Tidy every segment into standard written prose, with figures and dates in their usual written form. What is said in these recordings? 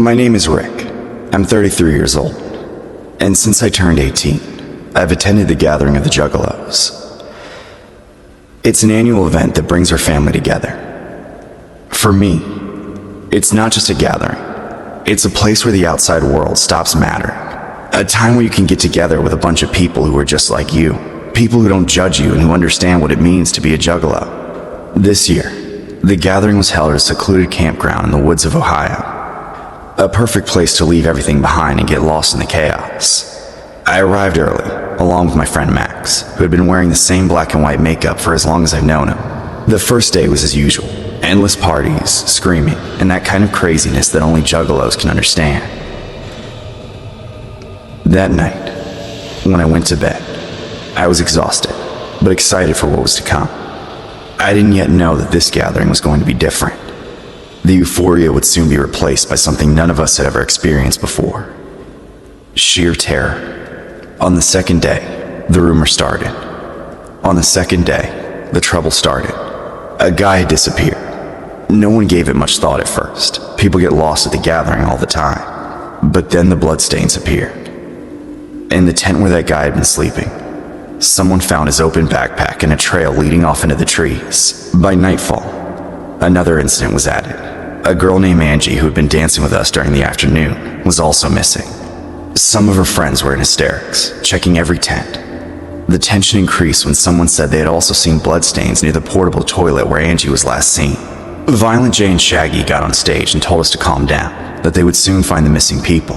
My name is Rick. I'm 33 years old. And since I turned 18, I've attended the gathering of the Juggalos. It's an annual event that brings our family together. For me, it's not just a gathering. It's a place where the outside world stops mattering. A time where you can get together with a bunch of people who are just like you. People who don't judge you and who understand what it means to be a Juggalo. This year, the gathering was held at a secluded campground in the woods of Ohio. A perfect place to leave everything behind and get lost in the chaos. I arrived early, along with my friend Max, who had been wearing the same black and white makeup for as long as I've known him. The first day was as usual. Endless parties, screaming, and that kind of craziness that only Juggalos can understand. That night, when I went to bed, I was exhausted, but excited for what was to come. I didn't yet know that this gathering was going to be different. The euphoria would soon be replaced by something none of us had ever experienced before. Sheer terror. On the second day, the rumor started. On the second day, the trouble started. A guy had disappeared. No one gave it much thought at first. People get lost at the gathering all the time. But then the bloodstains appeared. In the tent where that guy had been sleeping, someone found his open backpack and a trail leading off into the trees. By nightfall, another incident was added. A girl named Angie, who had been dancing with us during the afternoon, was also missing. Some of her friends were in hysterics, checking every tent. The tension increased when someone said they had also seen bloodstains near the portable toilet where Angie was last seen. Violent J and Shaggy got on stage and told us to calm down, that they would soon find the missing people.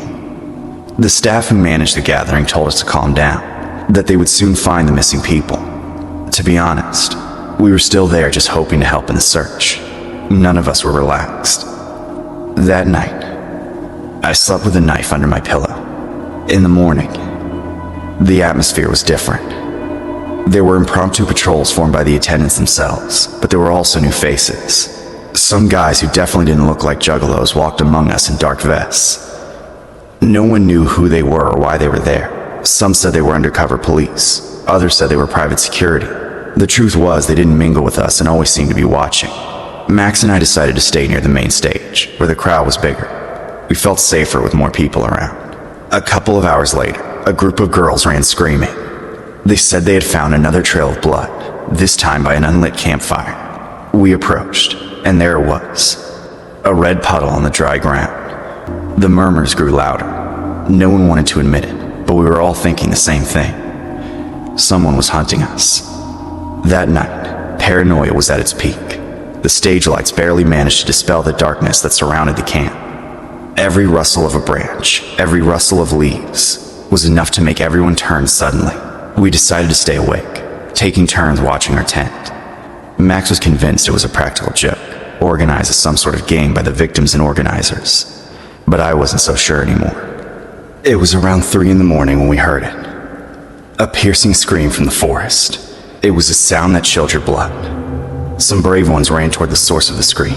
The staff who managed the gathering told us to calm down, that they would soon find the missing people. To be honest, we were still there just hoping to help in the search. None of us were relaxed. That night, I slept with a knife under my pillow. In the morning, the atmosphere was different. There were impromptu patrols formed by the attendants themselves, but there were also new faces. Some guys who definitely didn't look like Juggalos walked among us in dark vests. No one knew who they were or why they were there. Some said they were undercover police. Others said they were private security. The truth was they didn't mingle with us and always seemed to be watching. Max and I decided to stay near the main stage, where the crowd was bigger. We felt safer with more people around. A couple of hours later, a group of girls ran screaming. They said they had found another trail of blood, this time by an unlit campfire. We approached, and there it was, a red puddle on the dry ground. The murmurs grew louder. No one wanted to admit it, but we were all thinking the same thing. Someone was hunting us. That night, paranoia was at its peak. The stage lights barely managed to dispel the darkness that surrounded the camp. Every rustle of a branch, every rustle of leaves, was enough to make everyone turn suddenly. We decided to stay awake, taking turns watching our tent. Max was convinced it was a practical joke, organized as some sort of game by the victims and organizers. But I wasn't so sure anymore. It was around 3 in the morning when we heard it. A piercing scream from the forest. It was a sound that chilled your blood. Some brave ones ran toward the source of the scream,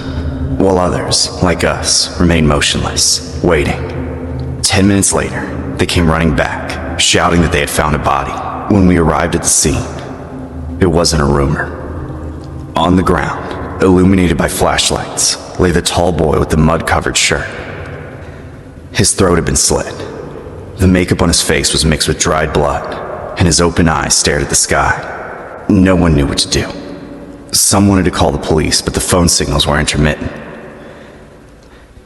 while others, like us, remained motionless, waiting. 10 minutes later, they came running back, shouting that they had found a body. When we arrived at the scene, it wasn't a rumor. On the ground, illuminated by flashlights, lay the tall boy with the mud-covered shirt. His throat had been slit. The makeup on his face was mixed with dried blood, and his open eyes stared at the sky. No one knew what to do. Some wanted to call the police, but the phone signals were intermittent.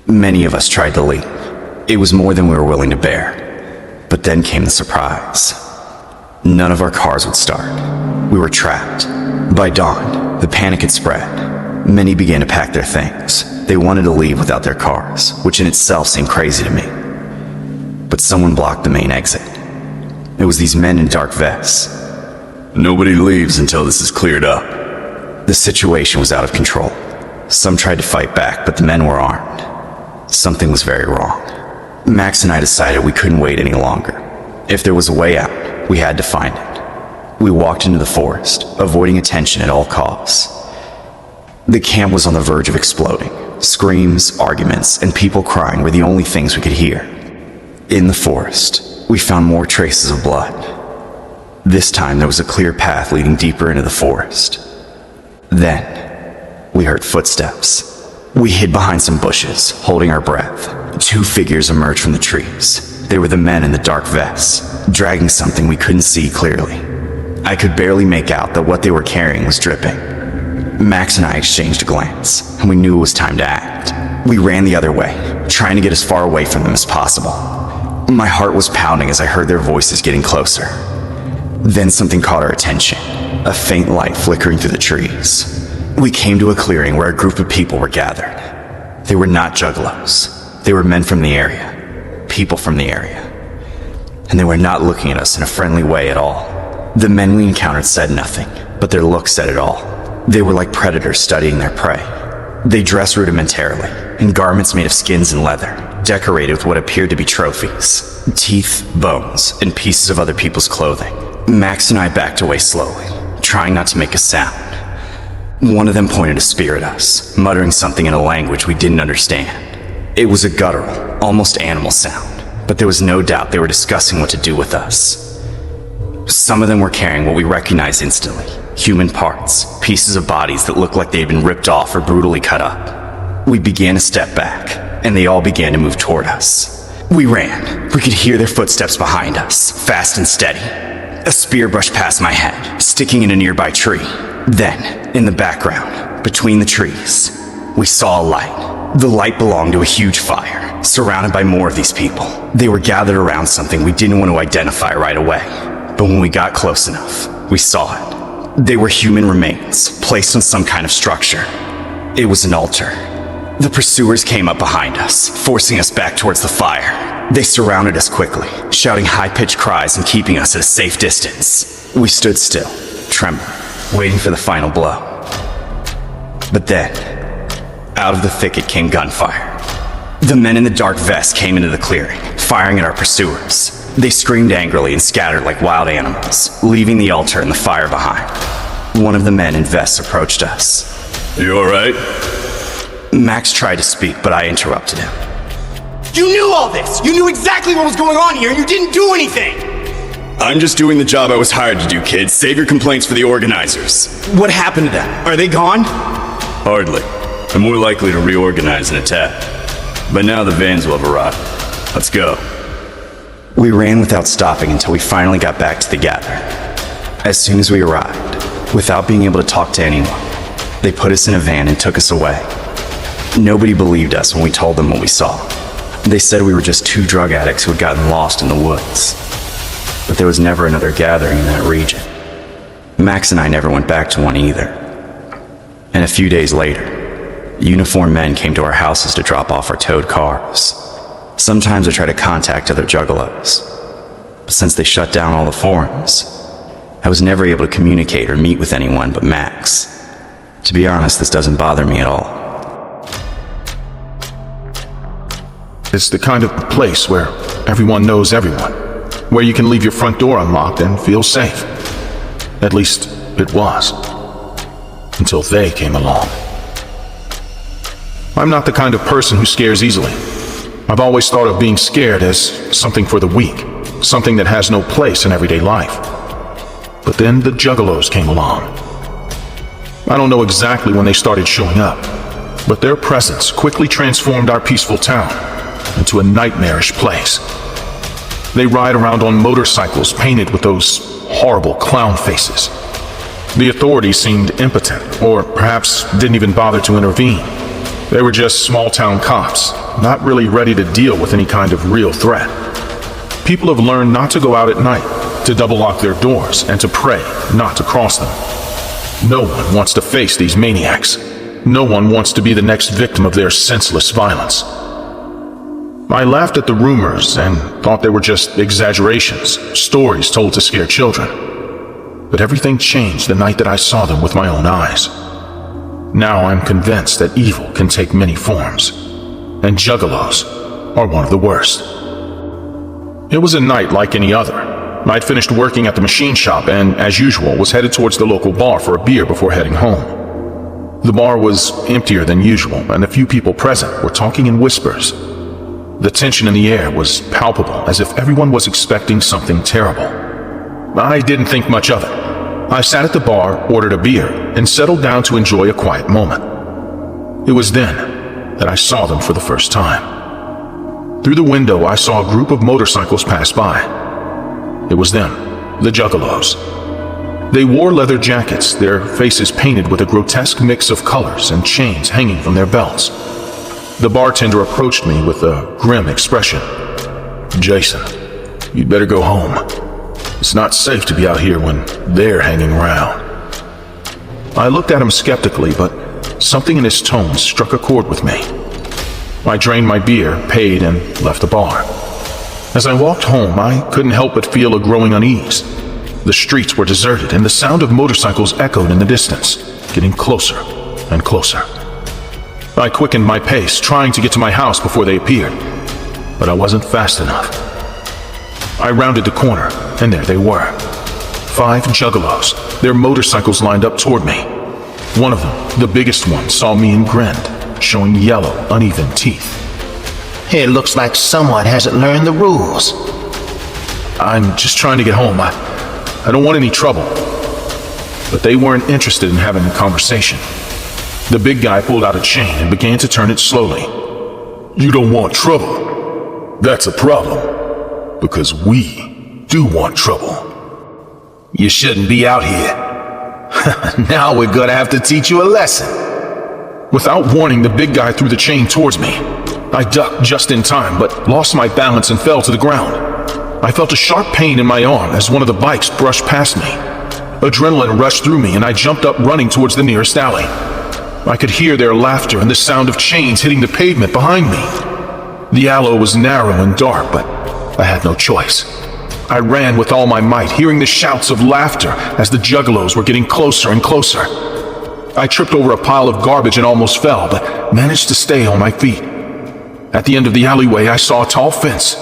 Many of us tried to leave. It was more than we were willing to bear. But then came the surprise. None of our cars would start. We were trapped. By dawn, the panic had spread. Many began to pack their things. They wanted to leave without their cars, which in itself seemed crazy to me. But someone blocked the main exit. It was these men in dark vests. Nobody leaves until this is cleared up. The situation was out of control. Some tried to fight back, but the men were armed. Something was very wrong. Max and I decided we couldn't wait any longer. If there was a way out, we had to find it. We walked into the forest, avoiding attention at all costs. The camp was on the verge of exploding. Screams, arguments, and people crying were the only things we could hear. In the forest, we found more traces of blood. This time there was a clear path leading deeper into the forest. Then, we heard footsteps. We hid behind some bushes, holding our breath. 2 figures emerged from the trees. They were the men in the dark vests, dragging something we couldn't see clearly. I could barely make out that what they were carrying was dripping. Max and I exchanged a glance, and we knew it was time to act. We ran the other way, trying to get as far away from them as possible. My heart was pounding as I heard their voices getting closer. Then something caught our attention, a faint light flickering through the trees. We came to a clearing where a group of people were gathered. They were not juggalos. They were men from the area, people from the area. And they were not looking at us in a friendly way at all. The men we encountered said nothing, but their looks said it all. They were like predators studying their prey. They dressed rudimentarily, in garments made of skins and leather, decorated with what appeared to be trophies, teeth, bones, and pieces of other people's clothing. Max and I backed away slowly, trying not to make a sound. One of them pointed a spear at us, muttering something in a language we didn't understand. It was a guttural, almost animal sound, but there was no doubt they were discussing what to do with us. Some of them were carrying what we recognized instantly, human parts, pieces of bodies that looked like they had been ripped off or brutally cut up. We began to step back, and they all began to move toward us. We ran. We could hear their footsteps behind us, fast and steady. A spear brushed past my head, sticking in a nearby tree. Then, in the background, between the trees, we saw a light. The light belonged to a huge fire, surrounded by more of these people. They were gathered around something we didn't want to identify right away. But when we got close enough, we saw it. They were human remains, placed on some kind of structure. It was an altar. The pursuers came up behind us, forcing us back towards the fire. They surrounded us quickly, shouting high-pitched cries and keeping us at a safe distance. We stood still, trembling, waiting for the final blow. But then, out of the thicket came gunfire. The men in the dark vests came into the clearing, firing at our pursuers. They screamed angrily and scattered like wild animals, leaving the altar and the fire behind. One of the men in vests approached us. You all right? Max tried to speak, but I interrupted him. You knew all this! You knew exactly what was going on here, and you didn't do anything! I'm just doing the job I was hired to do, kid. Save your complaints for the organizers. What happened to them? Are they gone? Hardly. They're more likely to reorganize and attack. But now the vans will have arrived. Let's go. We ran without stopping until we finally got back to the gathering. As soon as we arrived, without being able to talk to anyone, they put us in a van and took us away. Nobody believed us when we told them what we saw. They said we were just 2 drug addicts who had gotten lost in the woods. But there was never another gathering in that region. Max and I never went back to one either. And a few days later, uniformed men came to our houses to drop off our towed cars. Sometimes I try to contact other juggalos, but since they shut down all the forums, I was never able to communicate or meet with anyone but Max. To be honest, this doesn't bother me at all. It's the kind of place where everyone knows everyone, where you can leave your front door unlocked and feel safe. At least, it was. Until they came along. I'm not the kind of person who scares easily. I've always thought of being scared as something for the weak, something that has no place in everyday life. But then the juggalos came along. I don't know exactly when they started showing up, but their presence quickly transformed our peaceful town into a nightmarish place. They ride around on motorcycles painted with those horrible clown faces. The authorities seemed impotent, or perhaps didn't even bother to intervene. They were just small-town cops, not really ready to deal with any kind of real threat. People have learned not to go out at night, to double-lock their doors, and to pray not to cross them. No one wants to face these maniacs. No one wants to be the next victim of their senseless violence. I laughed at the rumors and thought they were just exaggerations, stories told to scare children. But everything changed the night that I saw them with my own eyes. Now I'm convinced that evil can take many forms, and juggalos are one of the worst. It was a night like any other. I'd finished working at the machine shop and, as usual, was headed towards the local bar for a beer before heading home. The bar was emptier than usual, and the few people present were talking in whispers. The tension in the air was palpable, as if everyone was expecting something terrible. I didn't think much of it. I sat at the bar, ordered a beer, and settled down to enjoy a quiet moment. It was then that I saw them for the first time. Through the window, I saw a group of motorcycles pass by. It was them, the Juggalos. They wore leather jackets, their faces painted with a grotesque mix of colors and chains hanging from their belts. The bartender approached me with a grim expression. "Jason, you'd better go home. It's not safe to be out here when they're hanging around." I looked at him skeptically, but something in his tone struck a chord with me. I drained my beer, paid, and left the bar. As I walked home, I couldn't help but feel a growing unease. The streets were deserted, and the sound of motorcycles echoed in the distance, getting closer and closer. I quickened my pace, trying to get to my house before they appeared, but I wasn't fast enough. I rounded the corner, and there they were. 5 Juggalos, their motorcycles lined up toward me. One of them, the biggest one, saw me and grinned, showing yellow, uneven teeth. It looks like someone hasn't learned the rules. "I'm just trying to get home. I don't want any trouble." But they weren't interested in having a conversation. The big guy pulled out a chain and began to turn it slowly. "You don't want trouble? That's a problem. Because we do want trouble. You shouldn't be out here. Now we're gonna have to teach you a lesson." Without warning, the big guy threw the chain towards me. I ducked just in time, but lost my balance and fell to the ground. I felt a sharp pain in my arm as one of the bikes brushed past me. Adrenaline rushed through me, and I jumped up running towards the nearest alley. I could hear their laughter and the sound of chains hitting the pavement behind me. The alley was narrow and dark, but I had no choice. I ran with all my might, hearing the shouts of laughter as the Juggalos were getting closer and closer. I tripped over a pile of garbage and almost fell, but managed to stay on my feet. At the end of the alleyway, I saw a tall fence.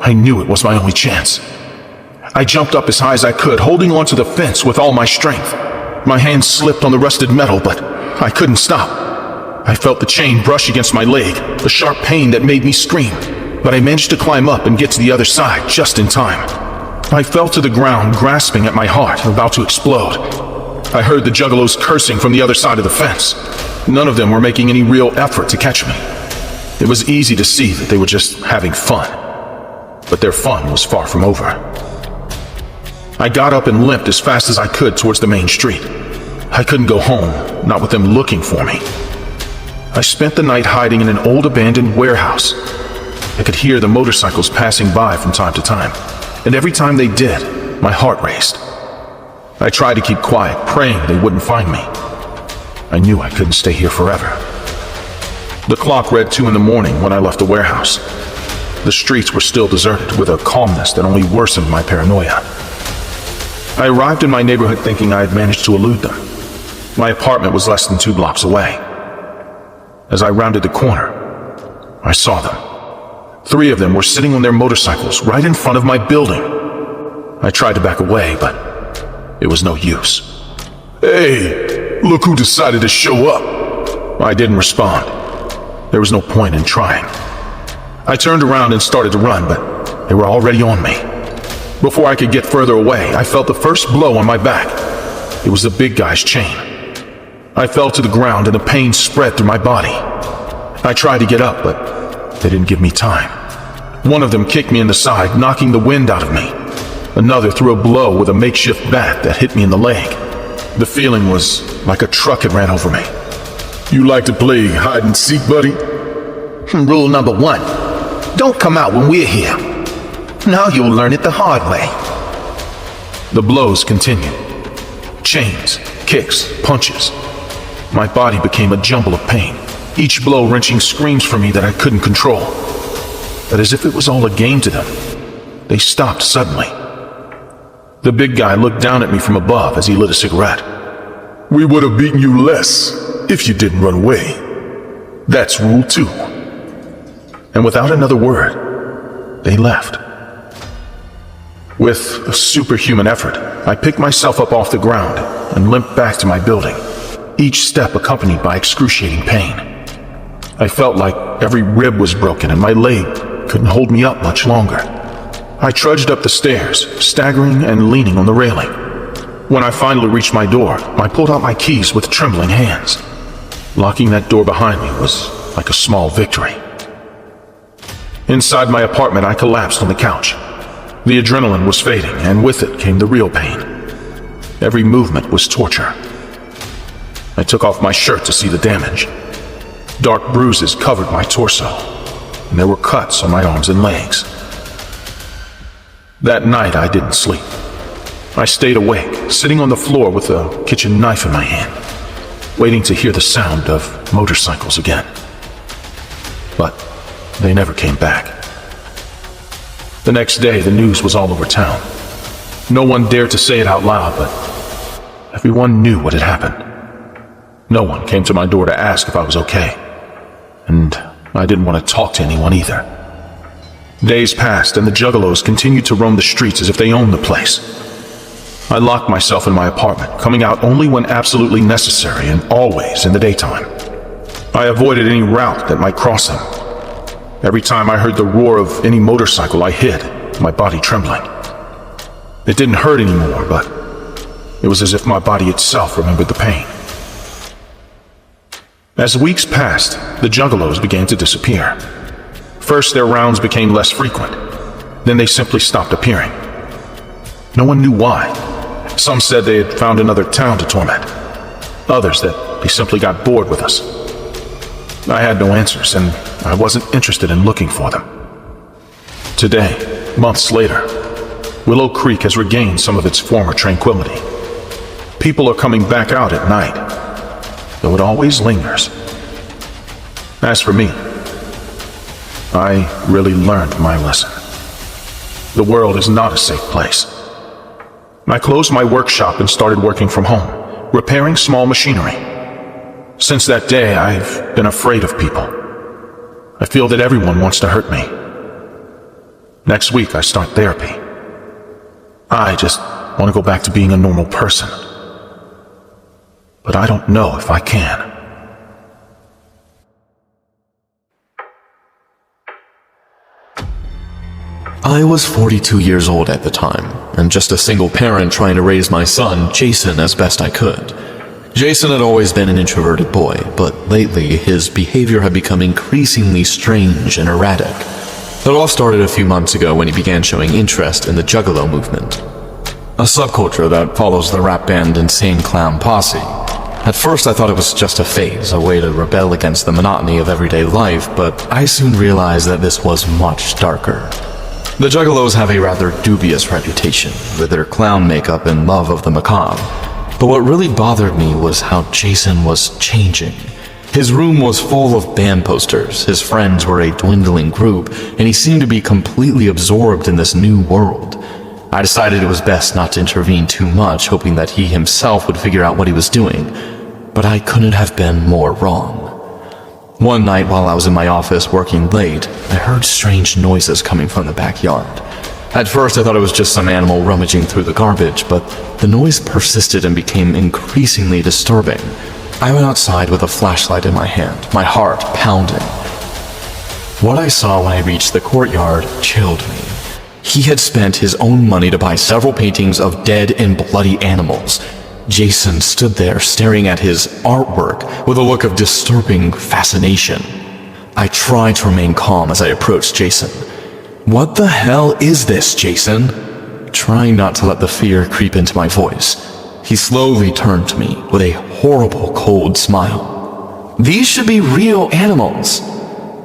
I knew it was my only chance. I jumped up as high as I could, holding onto the fence with all my strength. My hand slipped on the rusted metal, but I couldn't stop. I felt the chain brush against my leg, a sharp pain that made me scream, but I managed to climb up and get to the other side just in time. I fell to the ground, grasping at my heart, about to explode. I heard the Juggalos cursing from the other side of the fence. None of them were making any real effort to catch me. It was easy to see that they were just having fun, but their fun was far from over. I got up and limped as fast as I could towards the main street. I couldn't go home, not with them looking for me. I spent the night hiding in an old abandoned warehouse. I could hear the motorcycles passing by from time to time, and every time they did, my heart raced. I tried to keep quiet, praying they wouldn't find me. I knew I couldn't stay here forever. The clock read 2 in the morning when I left the warehouse. The streets were still deserted, with a calmness that only worsened my paranoia. I arrived in my neighborhood thinking I had managed to elude them. My apartment was less than 2 blocks away. As I rounded the corner, I saw them. 3 of them were sitting on their motorcycles right in front of my building. I tried to back away, but it was no use. "Hey, look who decided to show up." I didn't respond. There was no point in trying. I turned around and started to run, but they were already on me. Before I could get further away, I felt the first blow on my back. It was the big guy's chain. I fell to the ground and the pain spread through my body. I tried to get up, but they didn't give me time. One of them kicked me in the side, knocking the wind out of me. Another threw a blow with a makeshift bat that hit me in the leg. The feeling was like a truck had ran over me. "You like to play hide and seek, buddy?" Rule number 1, don't come out when we're here. Now you'll learn it the hard way. The blows continued. Chains, kicks, punches. My body became a jumble of pain, each blow wrenching screams from me that I couldn't control. But as if it was all a game to them, they stopped suddenly. The big guy looked down at me from above as he lit a cigarette. "We would have beaten you less if you didn't run away. That's rule 2. And without another word, they left. With a superhuman effort, I picked myself up off the ground and limped back to my building, each step accompanied by excruciating pain. I felt like every rib was broken and my leg couldn't hold me up much longer. I trudged up the stairs, staggering and leaning on the railing. When I finally reached my door, I pulled out my keys with trembling hands. Locking that door behind me was like a small victory. Inside my apartment, I collapsed on the couch. The adrenaline was fading, and with it came the real pain. Every movement was torture. I took off my shirt to see the damage. Dark bruises covered my torso, and there were cuts on my arms and legs. That night, I didn't sleep. I stayed awake, sitting on the floor with a kitchen knife in my hand, waiting to hear the sound of motorcycles again. But they never came back. The next day, the news was all over town. No one dared to say it out loud, but everyone knew what had happened. No one came to my door to ask if I was okay, and I didn't want to talk to anyone either. Days passed, and the juggalos continued to roam the streets as if they owned the place. I locked myself in my apartment, coming out only when absolutely necessary and always in the daytime. I avoided any route that might cross them. Every time I heard the roar of any motorcycle, I hid, my body trembling. It didn't hurt anymore, but it was as if my body itself remembered the pain. As weeks passed, the juggalos began to disappear. First, their rounds became less frequent. Then they simply stopped appearing. No one knew why. Some said they had found another town to torment. Others that they simply got bored with us. I had no answers, and I wasn't interested in looking for them. Today, months later, Willow Creek has regained some of its former tranquility. People are coming back out at night, though it always lingers. As for me, I really learned my lesson. The world is not a safe place. I closed my workshop and started working from home, repairing small machinery. Since that day, I've been afraid of people. I feel that everyone wants to hurt me. Next week, I start therapy. I just want to go back to being a normal person. But I don't know if I can. I was 42 years old at the time, and just a single parent trying to raise my son, Jason, as best I could. Jason had always been an introverted boy, but lately his behavior had become increasingly strange and erratic. It all started a few months ago when he began showing interest in the Juggalo movement, a subculture that follows the rap band Insane Clown Posse. At first I thought it was just a phase, a way to rebel against the monotony of everyday life, but I soon realized that this was much darker. The Juggalos have a rather dubious reputation, with their clown makeup and love of the macabre. But what really bothered me was how Jason was changing. His room was full of band posters, his friends were a dwindling group, and he seemed to be completely absorbed in this new world. I decided it was best not to intervene too much, hoping that he himself would figure out what he was doing. But I couldn't have been more wrong. One night while I was in my office working late, I heard strange noises coming from the backyard. At first I thought it was just some animal rummaging through the garbage, but the noise persisted and became increasingly disturbing. I went outside with a flashlight in my hand, my heart pounding. What I saw when I reached the courtyard chilled me. He had spent his own money to buy several paintings of dead and bloody animals. Jason stood there staring at his artwork with a look of disturbing fascination. I tried to remain calm as I approached Jason. "What the hell is this, Jason?" Trying not to let the fear creep into my voice, he slowly turned to me with a horrible, cold smile. "These should be real animals."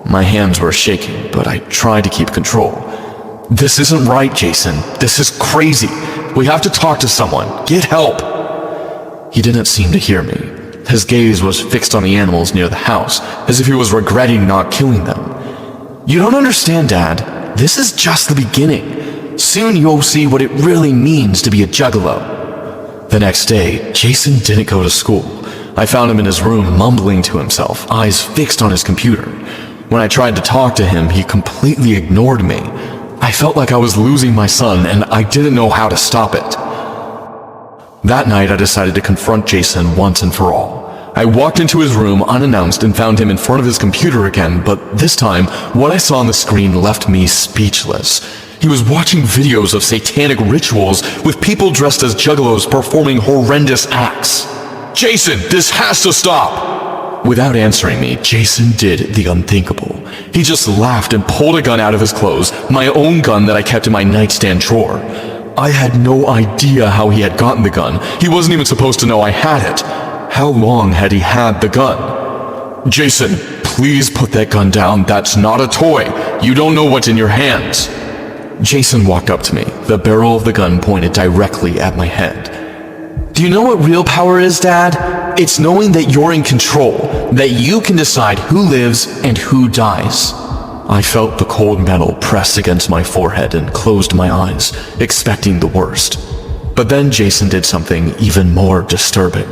My hands were shaking, but I tried to keep control. "This isn't right, Jason. This is crazy. We have to talk to someone. Get help." He didn't seem to hear me. His gaze was fixed on the animals near the house, as if he was regretting not killing them. "You don't understand, Dad. This is just the beginning. Soon you'll see what it really means to be a juggalo." The next day, Jason didn't go to school. I found him in his room mumbling to himself, eyes fixed on his computer. When I tried to talk to him, he completely ignored me. I felt like I was losing my son, and I didn't know how to stop it. That night, I decided to confront Jason once and for all. I walked into his room unannounced and found him in front of his computer again, but this time, what I saw on the screen left me speechless. He was watching videos of satanic rituals with people dressed as juggalos performing horrendous acts. "Jason, this has to stop!" Without answering me, Jason did the unthinkable. He just laughed and pulled a gun out of his clothes, my own gun that I kept in my nightstand drawer. I had no idea how he had gotten the gun. He wasn't even supposed to know I had it. How long had he had the gun? Jason, please put that gun down. That's not a toy. You don't know what's in your hands. Jason walked up to me, the barrel of the gun pointed directly at my head. Do you know what real power is, Dad? It's knowing that you're in control, that you can decide who lives and who dies. I felt the cold metal press against my forehead and closed my eyes, expecting the worst. But then Jason did something even more disturbing.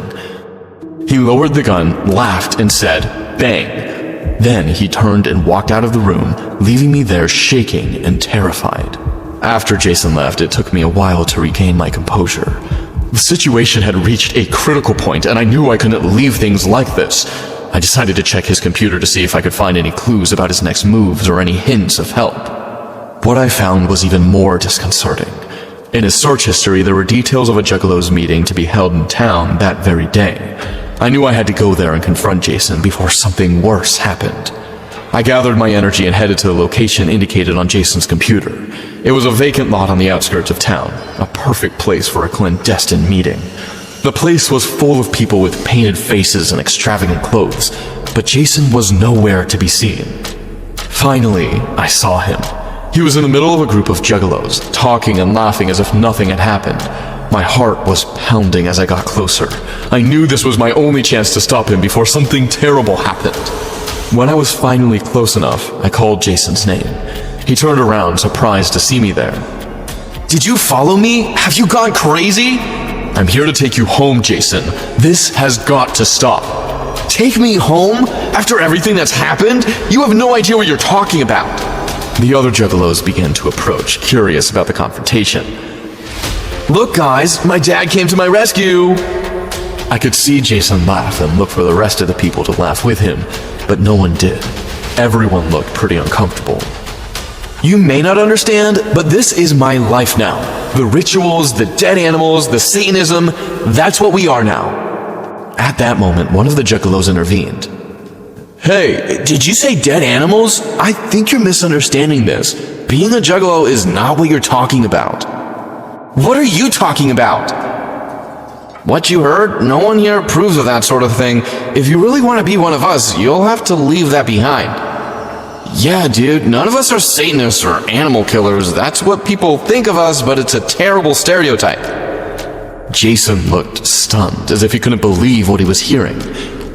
He lowered the gun, laughed, and said, "Bang." Then he turned and walked out of the room, leaving me there shaking and terrified. After Jason left, it took me a while to regain my composure. The situation had reached a critical point, and I knew I couldn't leave things like this. I decided to check his computer to see if I could find any clues about his next moves or any hints of help. What I found was even more disconcerting. In his search history, there were details of a Juggalo's meeting to be held in town that very day. I knew I had to go there and confront Jason before something worse happened. I gathered my energy and headed to the location indicated on Jason's computer. It was a vacant lot on the outskirts of town, a perfect place for a clandestine meeting. The place was full of people with painted faces and extravagant clothes, but Jason was nowhere to be seen. Finally, I saw him. He was in the middle of a group of Juggalos, talking and laughing as if nothing had happened. My heart was pounding as I got closer. I knew this was my only chance to stop him before something terrible happened. When I was finally close enough, I called Jason's name. He turned around, surprised to see me there. "Did you follow me? Have you gone crazy?" "I'm here to take you home, Jason. This has got to stop." "Take me home? After everything that's happened? You have no idea what you're talking about." The other Juggalos began to approach, curious about the confrontation. "Look, guys, my dad came to my rescue." I could see Jason laugh and look for the rest of the people to laugh with him, but no one did. Everyone looked pretty uncomfortable. "You may not understand, but this is my life now. The rituals, the dead animals, the Satanism, that's what we are now." At that moment, one of the Juggalos intervened. "Hey, did you say dead animals? I think you're misunderstanding this. Being a Juggalo is not what you're talking about." "What are you talking about?" "What you heard? No one here approves of that sort of thing. If you really want to be one of us, you'll have to leave that behind." "Yeah, dude, none of us are Satanists or animal killers. That's what people think of us, but it's a terrible stereotype." Jason looked stunned, as if he couldn't believe what he was hearing.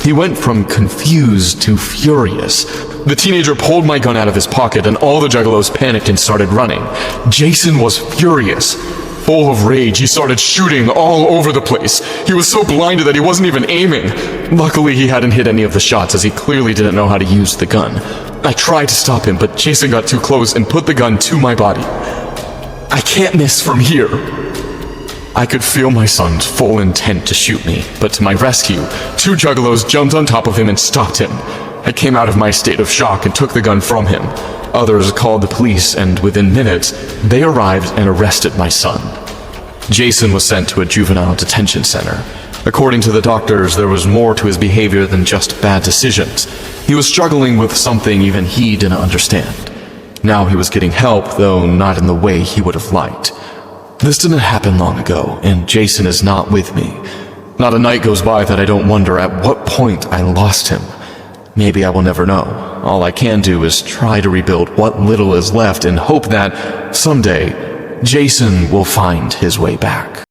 He went from confused to furious. The teenager pulled my gun out of his pocket, and all the Juggalos panicked and started running. Jason was furious. Full of rage, he started shooting all over the place. He was so blinded that he wasn't even aiming. Luckily, he hadn't hit any of the shots, as he clearly didn't know how to use the gun. I tried to stop him, but Jason got too close and put the gun to my body. "I can't miss from here." I could feel my son's full intent to shoot me, but to my rescue, two Juggalos jumped on top of him and stopped him. I came out of my state of shock and took the gun from him. Others called the police, and within minutes, they arrived and arrested my son. Jason was sent to a juvenile detention center. According to the doctors, there was more to his behavior than just bad decisions. He was struggling with something even he didn't understand. Now he was getting help, though not in the way he would have liked. This didn't happen long ago, and Jason is not with me. Not a night goes by that I don't wonder at what point I lost him. Maybe I will never know. All I can do is try to rebuild what little is left and hope that, someday, Jason will find his way back.